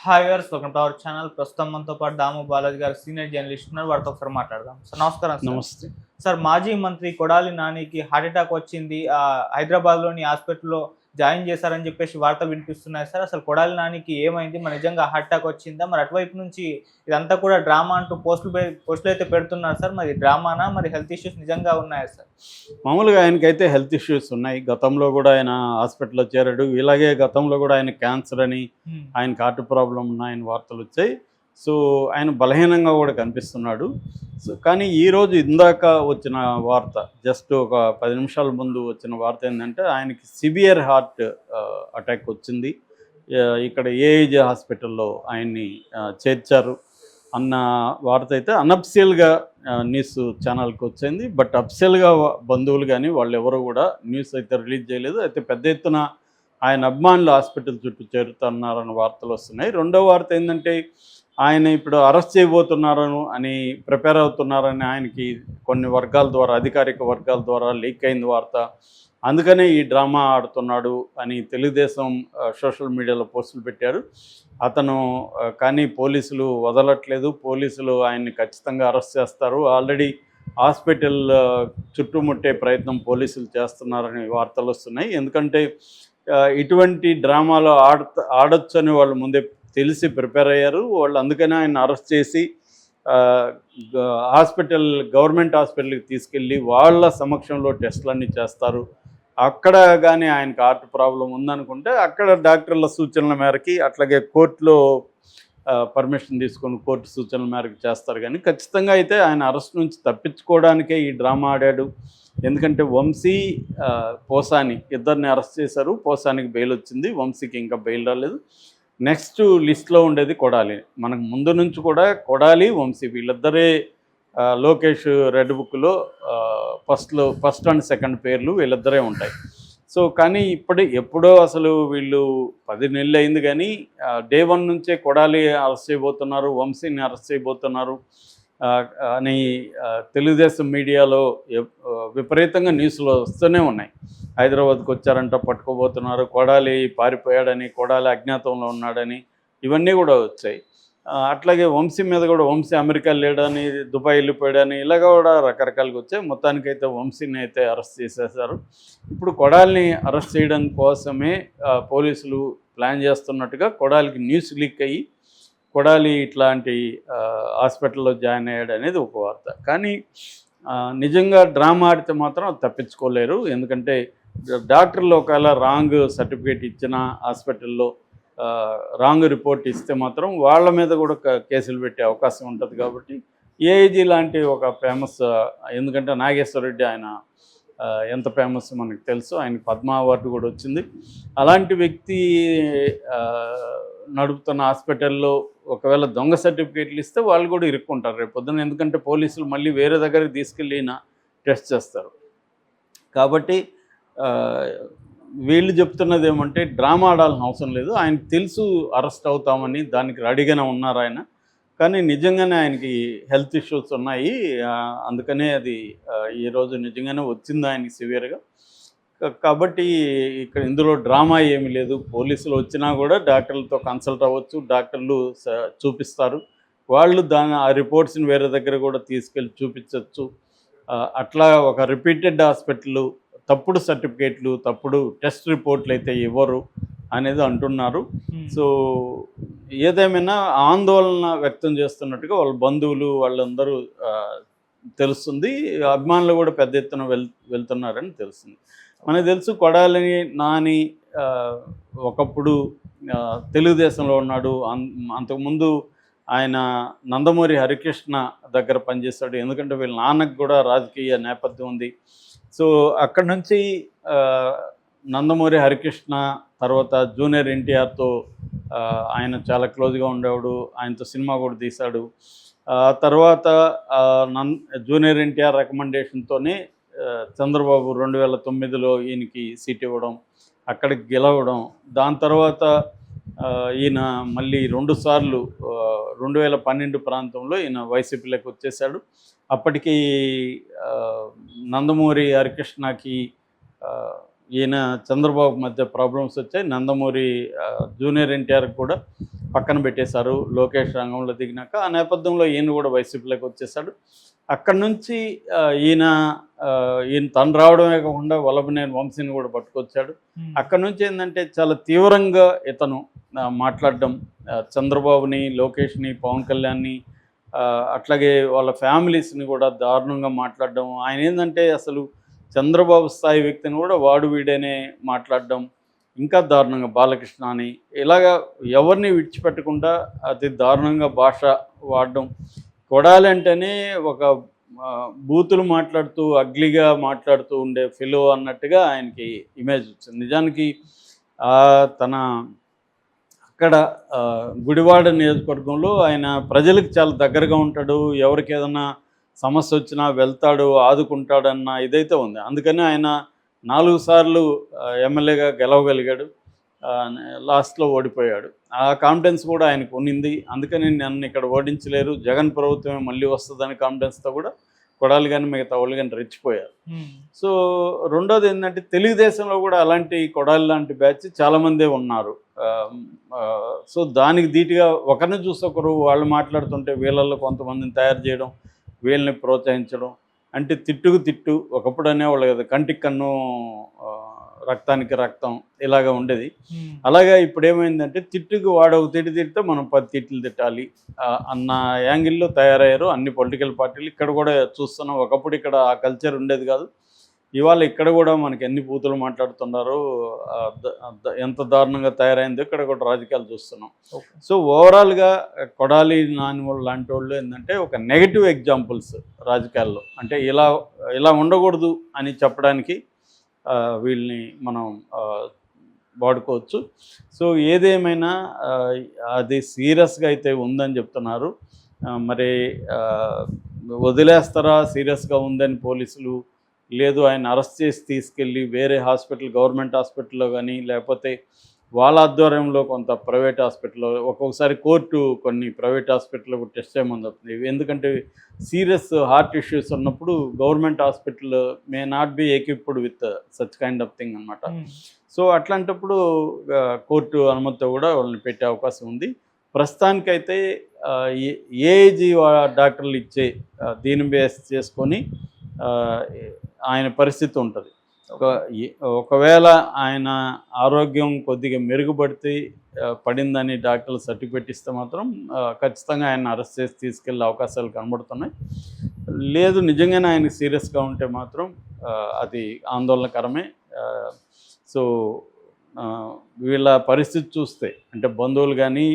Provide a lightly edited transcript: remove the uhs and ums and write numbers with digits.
Hi viewers, welcome to our channel. ప్రస్తుతం మనతో పాటు దాము బాలాజీ గారు సీనియర్ జర్నలిస్ట్ ఉన్నారు. వారితో ఒకసారి మాట్లాడదాం. సార్ నమస్కారం. నమస్తే. సార్ మాజీ మంత్రి కొడాలి నానికి హార్ట్ అటాక్ వచ్చింది. హైదరాబాద్లోని హాస్పిటల్లో జాయిన్ చేశారని చెప్పేసి వార్తలు వినిపిస్తున్నాయి సార్. అసలు కొడాలి నానికి ఏమైంది? మరి నిజంగా హార్ట్ అటాక్ వచ్చిందా? మరి అటువైపు నుంచి ఇదంతా కూడా డ్రామా అంటూ పోస్టులు అయితే పెడుతున్నారు సార్. మరి డ్రామానా, మరి హెల్త్ ఇష్యూస్ నిజంగా ఉన్నాయా సార్? మామూలుగా ఆయనకైతే హెల్త్ ఇష్యూస్ ఉన్నాయి. గతంలో కూడా ఆయన హాస్పిటల్లో చేరాడు. ఇలాగే గతంలో కూడా ఆయన క్యాన్సర్ అని, ఆయనకి హార్ట్ ప్రాబ్లం ఉన్నాయని వార్తలు వచ్చాయి. సో ఆయన బలహీనంగా కూడా కనిపిస్తున్నాడు. సో కానీ ఈరోజు ఇందాక వచ్చిన వార్త, జస్ట్ ఒక 10 నిమిషాల ముందు వచ్చిన వార్త ఏంటంటే ఆయనకి సివియర్ హార్ట్ అటాక్ వచ్చింది. ఇక్కడ ఏఐజీ హాస్పిటల్లో ఆయన్ని చేర్చారు అన్న వార్త అయితే అనఫిషియల్గా న్యూస్ ఛానల్కి వచ్చింది. బట్ అఫిషియల్గా బంధువులు కానీ వాళ్ళు ఎవరు కూడా న్యూస్ అయితే రిలీజ్ చేయలేదు. అయితే పెద్ద ఎత్తున ఆయన అభిమానులు హాస్పిటల్ చుట్టూ చేరుతున్నారన్న వార్తలు వస్తున్నాయి. రెండో వార్త ఏంటంటే ఆయన ఇప్పుడు అరెస్ట్ చేయబోతున్నారని అని ప్రిపేర్ అవుతున్నారని ఆయనకి కొన్ని వర్గాల ద్వారా, అధికారిక వర్గాల ద్వారా లీక్ అయింది వార్త. అందుకనే ఈ డ్రామా ఆడుతున్నాడు అని తెలుగుదేశం సోషల్ మీడియాలో పోస్టులు పెట్టారు. అతను కానీ పోలీసులు వదలట్లేదు. పోలీసులు ఆయన్ని ఖచ్చితంగా అరెస్ట్ చేస్తారు. ఆల్రెడీ హాస్పిటల్ చుట్టుముట్టే ప్రయత్నం పోలీసులు చేస్తున్నారని వార్తలు వస్తున్నాయి. ఎందుకంటే ఇటువంటి డ్రామాలో ఆడొచ్చు అని వాళ్ళు ముందే తెలిసి ప్రిపేర్ అయ్యారు వాళ్ళు. అందుకనే ఆయన అరెస్ట్ చేసి గవర్నమెంట్ హాస్పిటల్కి తీసుకెళ్ళి వాళ్ళ సమక్షంలో టెస్టులన్నీ చేస్తారు. అక్కడ కానీ ఆయనకు హార్ట్ ప్రాబ్లం ఉందనుకుంటే అక్కడ డాక్టర్ల సూచనల మేరకి, అట్లాగే కోర్టులో పర్మిషన్ తీసుకొని కోర్టు సూచనల మేరకు చేస్తారు. కానీ ఖచ్చితంగా అయితే ఆయన అరెస్ట్ నుంచి తప్పించుకోవడానికే ఈ డ్రామా ఆడాడు. ఎందుకంటే వంశీ, పోసాని ఇద్దరిని అరెస్ట్ చేశారు. పోసానికి బెయిల్ వచ్చింది, వంశీకి ఇంకా బెయిల్ రాలేదు. నెక్స్ట్ లిస్ట్లో ఉండేది కొడాలి. మనకు ముందు నుంచి కూడా కొడాలి, వంశీ వీళ్ళిద్దరే లోకేష్ రెడ్ బుక్లో ఫస్ట్ అండ్ సెకండ్ పేర్లు వీళ్ళిద్దరే ఉంటాయి. సో కానీ ఎప్పుడో అసలు వీళ్ళు 10 నెలలు అయింది కానీ డే 1 నుంచే కొడాలి అరెస్ట్ చేయబోతున్నారు, వంశీని అరెస్ట్ చేయబోతున్నారు అని తెలుగుదేశం మీడియాలో విపరీతంగా న్యూస్లో వస్తూనే ఉన్నాయి. హైదరాబాద్కి వచ్చారంట, పట్టుకోబోతున్నారు, కొడాలి పారిపోయాడని, కొడాలి అజ్ఞాతంలో ఉన్నాడని, ఇవన్నీ కూడా వచ్చాయి. అట్లాగే వంశీ మీద కూడా, వంశీ అమెరికా లేడని, దుబాయ్ వెళ్ళిపోయాడని, ఇలాగ కూడా రకరకాలుగా వచ్చాయి. మొత్తానికైతే వంశీని అయితే అరెస్ట్ చేసేసారు. ఇప్పుడు కొడాలిని అరెస్ట్ చేయడం కోసమే పోలీసులు ప్లాన్ చేస్తున్నట్టుగా కొడాలికి న్యూస్ లీక్ అయ్యి కొడాలి ఇట్లాంటి హాస్పిటల్లో జాయిన్ అయ్యాడు అనేది ఒక వార్త. కానీ నిజంగా డ్రామా ఆడితే మాత్రం తప్పించుకోలేరు. ఎందుకంటే డాక్టర్లు ఒకవేళ రాంగ్ సర్టిఫికేట్ ఇచ్చిన, హాస్పిటల్లో రాంగ్ రిపోర్ట్ ఇస్తే మాత్రం వాళ్ళ మీద కూడా కేసులు పెట్టే అవకాశం ఉంటుంది. కాబట్టి ఏఐజీ లాంటి ఒక ఫేమస్, ఎందుకంటే నాగేశ్వర రెడ్డి ఆయన ఎంత ఫేమస్ మనకు తెలుసు, ఆయనకి పద్మ అవార్డు కూడా వచ్చింది. అలాంటి వ్యక్తి నడుపుతున్న హాస్పిటల్లో ఒకవేళ దొంగ సర్టిఫికేట్లు ఇస్తే వాళ్ళు కూడా ఇరుక్కుంటారు రేపు పొద్దున. ఎందుకంటే పోలీసులు మళ్ళీ వేరే దగ్గరికి తీసుకెళ్ళి టెస్ట్ చేస్తారు. కాబట్టి వీళ్ళు చెప్తున్నది ఏమంటే డ్రామా ఆడాల్సిన అవసరం లేదు, ఆయనకు తెలుసు అరెస్ట్ అవుతామని, దానికి రెడీగానే ఉన్నారు ఆయన. కానీ నిజంగానే ఆయనకి హెల్త్ ఇష్యూస్ ఉన్నాయి. అందుకనే అది ఈరోజు నిజంగానే వచ్చింది ఆయనకి సివియర్గా. కాబట్టి ఇక్కడ ఇందులో డ్రామా ఏమీ లేదు. పోలీసులు వచ్చినా కూడా డాక్టర్లతో కన్సల్ట్ అవ్వచ్చు, డాక్టర్లు చూపిస్తారు. వాళ్ళు ఆ రిపోర్ట్స్ని వేరే దగ్గర కూడా తీసుకెళ్ళి చూపించవచ్చు. అట్లా ఒక రిపీటెడ్ హాస్పిటల్ తప్పుడు సర్టిఫికేట్లు, తప్పుడు టెస్ట్ రిపోర్ట్లు అయితే ఇవ్వరు అనేది అంటున్నారు. సో ఏదేమైనా ఆందోళన వ్యక్తం చేస్తున్నట్టుగా వాళ్ళ బంధువులు వాళ్ళందరూ తెలుస్తుంది. అభిమానులు కూడా పెద్ద ఎత్తున వెళ్తున్నారని తెలుస్తుంది. మనకు తెలుసు కొడాలి నాని ఒకప్పుడు తెలుగుదేశంలో ఉన్నాడు. అంతకుముందు ఆయన నందమూరి హరికృష్ణ దగ్గర పనిచేస్తాడు. ఎందుకంటే వీళ్ళ నాన్నకు కూడా రాజకీయ నేపథ్యం ఉంది. సో అక్కడి నుంచి నందమూరి హరికృష్ణ తర్వాత జూనియర్ ఎన్టీఆర్తో ఆయన చాలా క్లోజ్గా ఉండేవాడు. ఆయనతో సినిమా కూడా తీశాడు. తర్వాత జూనియర్ ఎన్టీఆర్ రికమెండేషన్తోనే చంద్రబాబు 2009లో ఈయనకి సీట్ ఇవ్వడం, అక్కడికి గెలవడం. దాని తర్వాత ఈయన మళ్ళీ 2 సార్లు 2012 ప్రాంతంలో ఈయన వైసీపీలోకి వచ్చేసాడు. అప్పటికి నందమూరి హరికృష్ణకి ఈయన చంద్రబాబు మధ్య ప్రాబ్లమ్స్ వచ్చాయి. నందమూరి జూనియర్ ఎన్టీఆర్ కూడా పక్కన పెట్టేశారు లోకేష్ రంగంలో దిగినాక. ఆ నేపథ్యంలో ఈయన కూడా వైసీపీలోకి వచ్చేసాడు. అక్కడి నుంచి ఈయన తను రావడమే కాకుండా వల్లభనేని వంశీని కూడా పట్టుకొచ్చాడు. అక్కడ నుంచి ఏంటంటే చాలా తీవ్రంగా ఇతను మాట్లాడడం, చంద్రబాబుని, లోకేష్ని, పవన్ కళ్యాణ్ని, అట్లాగే వాళ్ళ ఫ్యామిలీస్ని కూడా దారుణంగా మాట్లాడడం. ఆయన ఏంటంటే అసలు చంద్రబాబు స్థాయి వ్యక్తిని కూడా వాడు వీడేనే మాట్లాడడం, ఇంకా దారుణంగా బాలకృష్ణ అని ఇలాగా ఎవరిని విడిచిపెట్టకుండా అతి దారుణంగా భాష వాడడం. కొడాలి అంటేనే ఒక బూతులు మాట్లాడుతూ అగ్లీగా మాట్లాడుతూ ఉండే ఫిలో అన్నట్టుగా ఆయనకి ఇమేజ్ వచ్చింది. నిజానికి తన అక్కడ గుడివాడ నియోజకవర్గంలో ఆయన ప్రజలకు చాలా దగ్గరగా ఉంటాడు. ఎవరికి ఏదైనా సమస్య వచ్చినా వెళ్తాడు, ఆదుకుంటాడన్న ఇదైతే ఉంది. అందుకని ఆయన 4 సార్లు ఎమ్మెల్యేగా గెలవగలిగాడు. లాస్ట్లో ఓడిపోయాడు. ఆ కాన్ఫిడెన్స్ కూడా ఆయనకు ఉన్నింది. అందుకని నన్ను ఇక్కడ ఓడించలేరు, జగన్ ప్రభుత్వమే మళ్ళీ వస్తుందని కాన్ఫిడెన్స్తో కూడా కొడాలి కానీ మిగతా వాళ్ళు కానీ రెచ్చిపోయారు. సో రెండోది ఏంటంటే తెలుగుదేశంలో కూడా అలాంటి కొడాలి లాంటి బ్యాచ్ చాలామందే ఉన్నారు. సో దానికి ధీటుగా ఒకరిని చూసి ఒకరు వాళ్ళు మాట్లాడుతుంటే వీళ్ళల్లో కొంతమందిని తయారు చేయడం, వీళ్ళని ప్రోత్సహించడం. అంటే తిట్టుకు తిట్టు, ఒకప్పుడు అనేవాళ్ళు కదా కంటికి కన్ను రక్తానికి రక్తం ఇలాగా ఉండేది. అలాగా ఇప్పుడు ఏమైందంటే తిట్టుకు వాడొక తిట్టు తిడితే మనం 10 తిట్లు తిట్టాలి అన్న యాంగిల్లో తయారయ్యారు అన్ని పొలిటికల్ పార్టీలు. ఇక్కడ కూడా చూస్తున్నాం. ఒకప్పుడు ఇక్కడ ఆ కల్చర్ ఉండేది కాదు. ఇవాళ ఇక్కడ కూడా మనకి ఎన్ని బూతులు మాట్లాడుతున్నారో, ఎంత దారుణంగా తయారైందో ఇక్కడ కూడా రాజకీయాలు చూస్తున్నాం. సో ఓవరాల్గా కొడాలి నాని వాళ్ళు లాంటి వాళ్ళు ఏంటంటే ఒక నెగిటివ్ ఎగ్జాంపుల్స్ రాజకీయాల్లో. అంటే ఇలా ఉండకూడదు అని చెప్పడానికి వీళ్ళని మనం వాడుకోవచ్చు. సో ఏదేమైనా అది సీరియస్గా అయితే ఉందని చెప్తున్నారు. మరి వదిలేస్తారా సీరియస్గా ఉందని పోలీసులు, లేదు ఆయన అరెస్ట్ చేసి తీసుకెళ్ళి వేరే హాస్పిటల్, గవర్నమెంట్ హాస్పిటల్లో కానీ లేకపోతే వాళ్ళ ఆధ్వర్యంలో కొంత ప్రైవేట్ హాస్పిటల్లో, ఒక్కొక్కసారి కోర్టు కొన్ని ప్రైవేట్ హాస్పిటల్లో టెస్ట్ చేయమని చెప్తుంది. ఎందుకంటే సీరియస్ హార్ట్ ఇష్యూస్ ఉన్నప్పుడు government hospital may not be equipped with such kind of thing అనమాట. సో అట్లాంటప్పుడు కోర్టు అనుమతితో కూడా వాళ్ళని పెట్టే అవకాశం ఉంది. ప్రస్తుతానికైతే ఏఐజీ డాక్టర్లు ఇచ్చే దీని బేస్ చేసుకొని ఆయన పరిస్థితి ఉంటుంది. ఒకవేళ ఆయన ఆరోగ్యం కొద్దిగా మెరుగుపడితే పడిందని డాక్టర్లు సర్టిఫికేట్ ఇస్తే మాత్రం ఖచ్చితంగా ఆయన అరెస్ట్ చేసి తీసుకెళ్ళే అవకాశాలు కనబడుతున్నాయి. లేదు నిజంగానే ఆయనకి సీరియస్గా ఉంటే మాత్రం అది ఆందోళనకరమే. సో వీళ్ళ పరిస్థితి చూస్తే అంటే బంధువులు కానీ